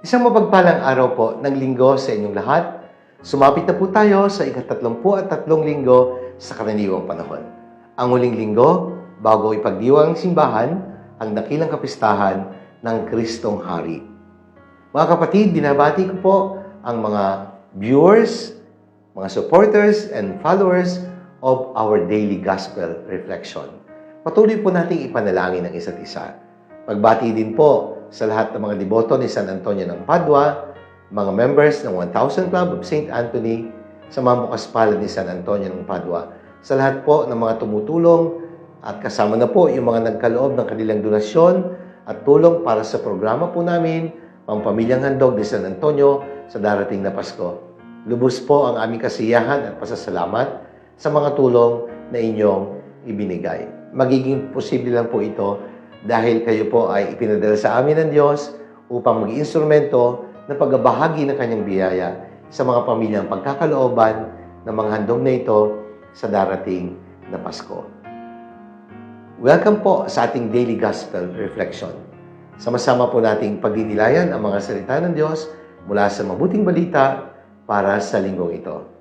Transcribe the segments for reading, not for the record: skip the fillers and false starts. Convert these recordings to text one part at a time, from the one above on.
Isang mapagpalang araw po ng linggo sa inyong lahat. Sumapit na po tayo sa ika-33 linggo sa karaniwang panahon. Ang huling linggo, bago ipagdiwang ang simbahan, ang dakilang kapistahan ng Kristong Hari. Mga kapatid, binabati ko po ang mga viewers, mga supporters and followers of our daily gospel reflection. Patuloy po nating ipanalangin ang isa't isa. Pagbati din po sa lahat ng mga deboto ni San Antonio ng Padua, mga members ng 1000 Club of St. Anthony, sa mga bukas palad ni San Antonio ng Padua, sa lahat po ng mga tumutulong at kasama na po yung mga nagkaloob ng kanilang donasyon at tulong para sa programa po namin, Pampamilyang Handog ni San Antonio sa darating na Pasko. Lubos po ang aming kasiyahan at pasasalamat sa mga tulong na inyong ibinigay. Magiging posible lang po ito dahil kayo po ay ipinadala sa amin ng Diyos upang maging instrumento na pagbabahagi ng kanyang biyaya sa mga pamilyang pagkakalooban ng mga handog na ito sa darating na Pasko. Welcome po sa ating Daily Gospel Reflection. Sama-sama po nating pagdinilayan ang mga salita ng Diyos mula sa mabuting balita para sa linggong ito.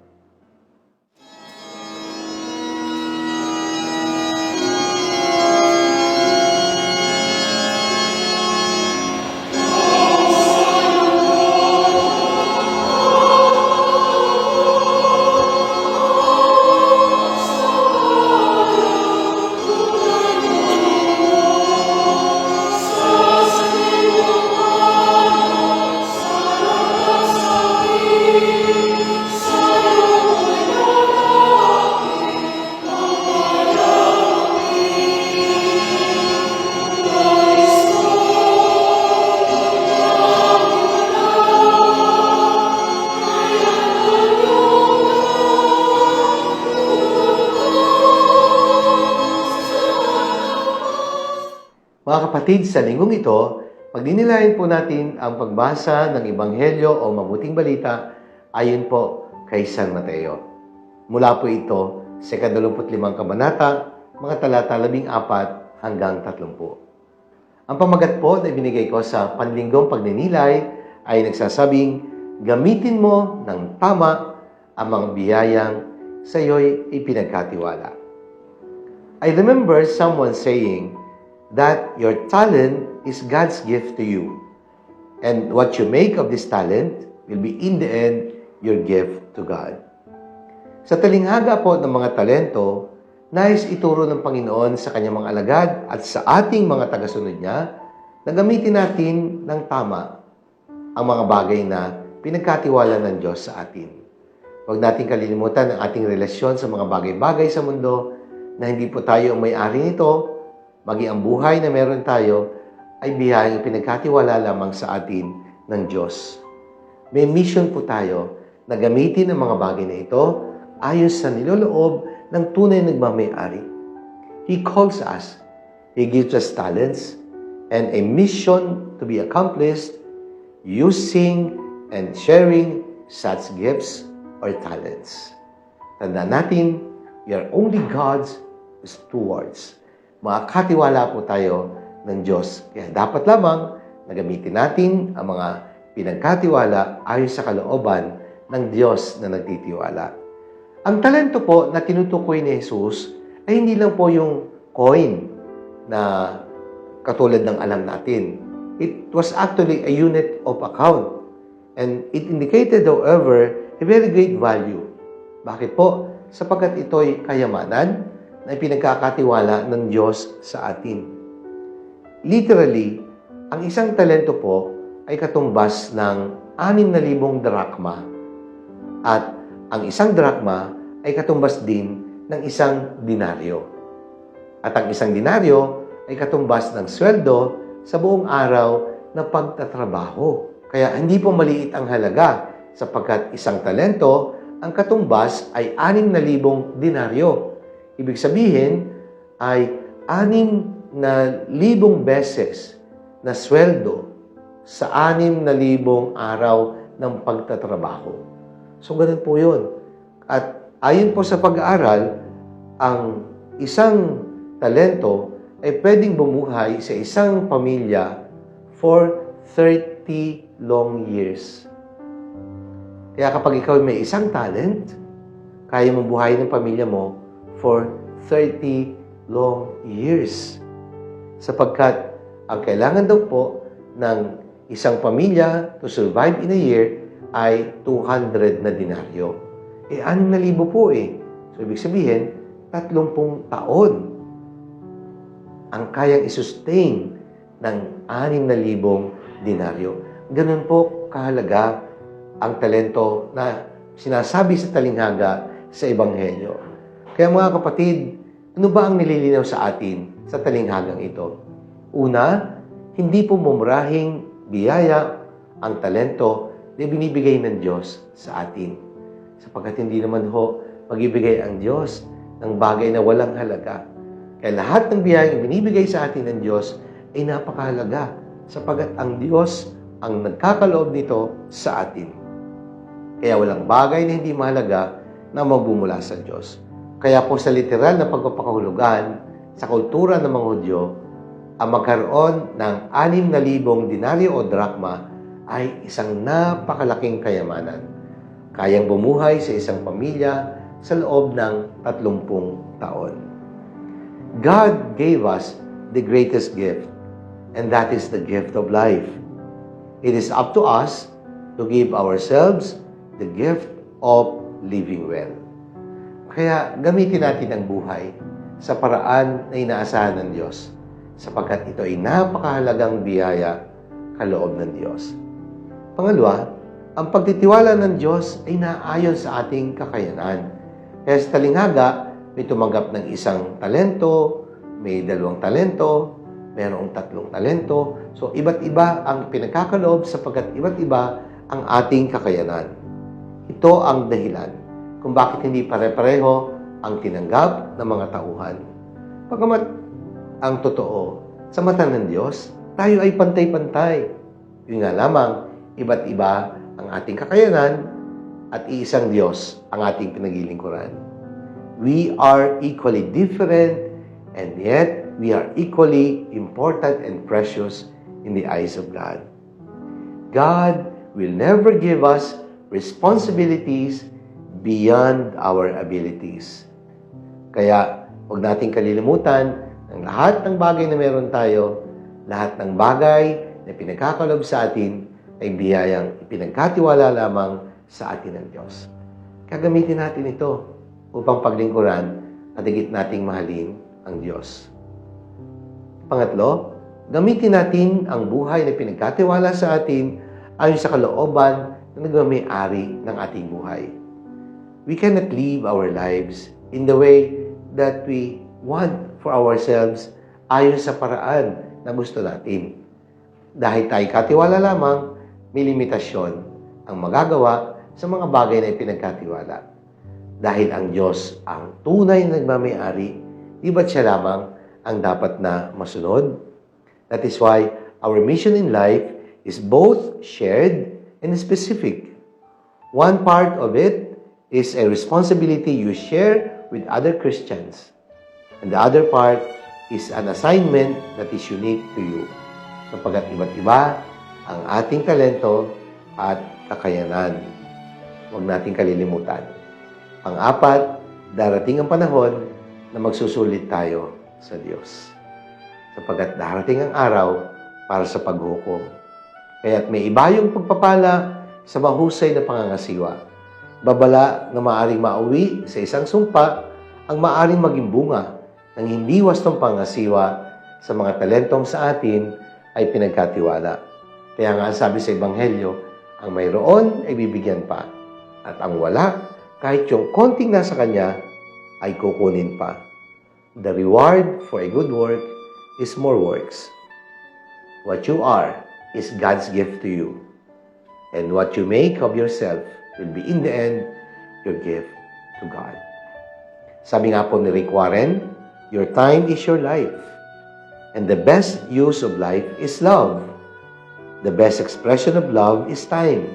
Mga kapatid, sa linggong ito, pagdinilayan po natin ang pagbasa ng Ebanghelyo o Mabuting Balita ayon po kay San Mateo. Mula po ito sa 25 kabanata, mga talata 14 hanggang 30. Ang pamagat po na ibinigay ko sa panlinggong pagninilay ay nagsasabing, gamitin mo ng tama ang mga biyayang sa iyo'y ipinagkatiwala. I remember someone saying that your talent is God's gift to you. And what you make of this talent will be in the end your gift to God. Sa talinghaga po ng mga talento, nais ituro ng Panginoon sa kanyang mga alagad at sa ating mga tagasunod niya na gamitin natin ng tama ang mga bagay na pinagkatiwala ng Diyos sa atin. Huwag natin kalilimutan ang ating relasyon sa mga bagay-bagay sa mundo na hindi po tayo ang may-ari nito, maging ang buhay na meron tayo ay biyayang pinagkatiwala lamang sa atin ng Diyos. May mission po tayo na gamitin ang mga bagay na ito ayon sa niloloob ng tunay na nagmamay-ari. He calls us. He gives us talents and a mission to be accomplished using and sharing such gifts or talents. Tandaan natin, we are only God's stewards. Makakatiwala po tayo ng Diyos. Kaya dapat lamang na gamitin natin ang mga pinagkatiwala ayon sa kalooban ng Diyos na nagtitiwala. Ang talento po na tinutukoy ni Jesus ay hindi lang po yung coin na katulad ng alam natin. It was actually a unit of account. And it indicated, however, a very great value. Bakit po? Sapagkat ito'y kayamanan na ipinagkakatiwala ng Diyos sa atin. Literally, ang isang talento po ay katumbas ng 6,000 drachma at ang isang drachma ay katumbas din ng isang denaryo. At ang isang denaryo ay katumbas ng sweldo sa buong araw na pagtatrabaho. Kaya hindi po maliit ang halaga sapagkat isang talento, ang katumbas ay 6,000 denaryo. Ibig sabihin ay 6,000 beses na sweldo sa 6,000 araw ng pagtatrabaho. So, ganun po yun. At ayon po sa pag-aaral, ang isang talento ay pwedeng bumuhay sa isang pamilya for 30 long years. Kaya kapag ikaw may isang talent, kaya mong buhayin ng pamilya mo for 30 long years. Sapagkat ang kailangan daw po ng isang pamilya to survive in a year ay 200 na denaryo. 6,000 po eh. So, ibig sabihin, 30 taon ang kayang isustain ng 6,000 denaryo. Ganun po kahalaga ang talento na sinasabi sa talinghaga sa Ebanghelyo. Kaya mga kapatid, ano ba ang nililinaw sa atin sa talinghagang ito? Una, hindi po mumurahing biyaya ang talento na binibigay ng Diyos sa atin. Sapagkat hindi naman ho magbibigay ang Diyos ng bagay na walang halaga. Kaya lahat ng biyayang binibigay sa atin ng Diyos ay napakahalaga sapagkat ang Diyos ang nagkakaloob nito sa atin. Kaya walang bagay na hindi mahalaga na magbumula sa Diyos. Kaya po sa literal na pagpapakahulugan sa kultura ng mga Hudyo, ang magkaroon ng 6,000 denaryo o drachma ay isang napakalaking kayamanan. Kayang bumuhay sa isang pamilya sa loob ng 30 taon. God gave us the greatest gift, and that is the gift of life. It is up to us to give ourselves the gift of living well. Kaya gamitin natin ang buhay sa paraan na inaasahan ng Diyos sapagkat ito ay napakahalagang biyaya kaloob ng Diyos. Pangalawa, ang pagtitiwala ng Diyos ay naayon sa ating kakayanan. Kaya sa talinghaga, may tumanggap ng 1 talento, may 2 talento, mayroong 3 talento. So, iba't iba ang pinagkakaloob sapagkat iba't iba ang ating kakayanan. Ito ang dahilan kung bakit hindi pare-pareho ang tinanggap ng mga tauhan. Pagamat ang totoo, sa mata ng Diyos, tayo ay pantay-pantay. Yun nga lamang, iba't iba ang ating kakayanan at iisang Diyos ang ating pinaglilingkuran. We are equally different and yet we are equally important and precious in the eyes of God. God will never give us responsibilities beyond our abilities. Kaya, huwag nating kalilimutan ng lahat ng bagay na meron tayo, lahat ng bagay na pinagkakalob sa atin ay biyayang ipinagkatiwala lamang sa atin ng Diyos. Gagamitin natin ito upang paglingkuran at higit nating mahalin ang Diyos. Pangatlo, gamitin natin ang buhay na pinagkatiwala sa atin ayon sa kalooban na nagmamay-ari ng ating buhay. We cannot live our lives in the way that we want for ourselves ayon sa paraan na gusto natin. Dahil tayo katiwala lamang, may limitasyon ang magagawa sa mga bagay na ipinagkatiwala. Dahil ang Diyos ang tunay na nagmamay-ari, di ba't siya lamang ang dapat na masunod? That is why our mission in life is both shared and specific. One part of it is a responsibility you share with other Christians. And the other part is an assignment that is unique to you. Sapagkat iba't iba ang ating talento at kakayanan. Huwag nating kalilimutan. Pang-apat, darating ang panahon na magsusulit tayo sa Diyos. Sapagkat darating ang araw para sa paghukom. Kaya't may iba yung pagpapala sa mahusay na pangangasiwa. Babala na maaring mauwi sa isang sumpa ang maaring maging bunga ng hindi wastong pangasiwa sa mga talentong sa atin ay pinagkatiwala. Kaya nga sabi sa Ebanghelyo, ang mayroon ay bibigyan pa at ang wala, kahit yung konting nasa kanya, ay kukunin pa. The reward for a good work is more works. What you are is God's gift to you. And what you make of yourself will be in the end your gift to God. Sabi nga po ni Rick Warren, your time is your life. And the best use of life is love. The best expression of love is time.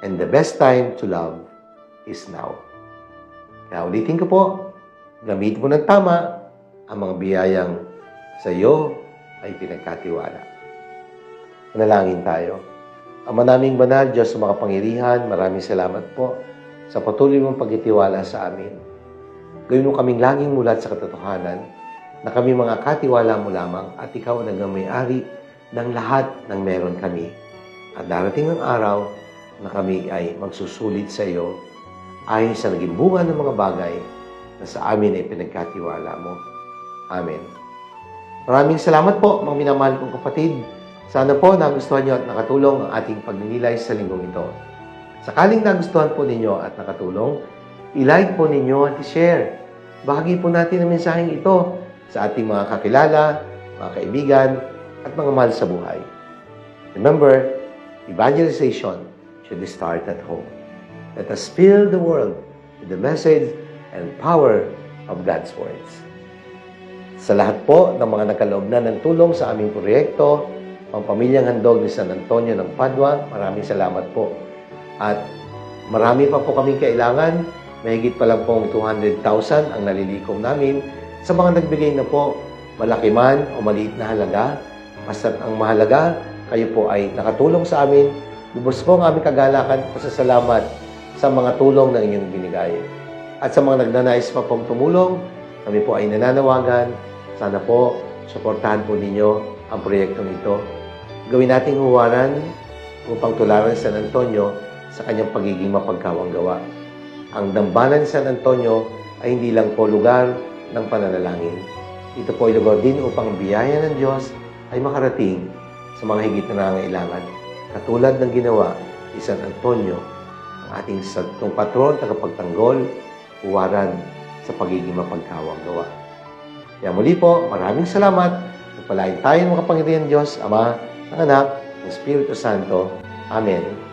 And the best time to love is now. Kaya ulitin ko po, gamitin mo ng tama ang mga biyayang sa iyo ay pinagkatiwala. Manalangin tayo. Ama naming banal, Diyos sa makapangyarihan, maraming salamat po sa patuloy mong pagtitiwala sa amin. Gawin mo kaming laging mulat sa katotohanan na kami mga katiwala mo lamang at ikaw ang nagmamayari ng lahat ng meron kami. At darating ang araw na kami ay magsusulit sa iyo ayon sa naging bunga ng mga bagay na sa amin ay pinagkatiwala mo. Amen. Maraming salamat po, mga minamahal kong kapatid. Sana po nagustuhan niyo at nakatulong ang ating pagninilay sa linggong ito. Sakaling nagustuhan po ninyo at nakatulong, i-like po ninyo at i-share. Bahagi po natin ang mensaheng ito sa ating mga kakilala, mga kaibigan, at mga mahal sa buhay. Remember, evangelization should start at home. Let us fill the world with the message and power of God's words. Sa lahat po ng mga nagkaloob na ng tulong sa aming proyekto, ang Pamilyang Handog ni San Antonio ng Padua, maraming salamat po. At marami pa po kaming kailangan. Mahigit pa lang pong 200,000 ang nalilikom namin. Sa mga nagbigay na po, malaki man o maliit na halaga, basta ang mahalaga, kayo po ay nakatulong sa amin. Lubos po ang aming kagalakan, pasasalamat sa mga tulong na inyong binigay. At sa mga nagnanais pa pong tumulong, kami po ay nananawagan. Sana po, suportahan po ninyo ang proyektong ito. Gawin nating huwaran upang tularan San Antonio sa kanyang pagiging mapagkawang gawa. Ang dambana ni San Antonio ay hindi lang po lugar ng pananalangin. Ito po ay lugar din upang biyaya ng Diyos ay makarating sa mga higit na nangangailangan. Katulad ng ginawa ni San Antonio, ang ating santong patron, tagapagtanggol, huwaran sa pagiging mapagkawang gawa. Kaya muli po, maraming salamat. Pagpalain tayo ng makapangyarihan Diyos, Ama, ng Anak, ng Espiritu Santo. Amen.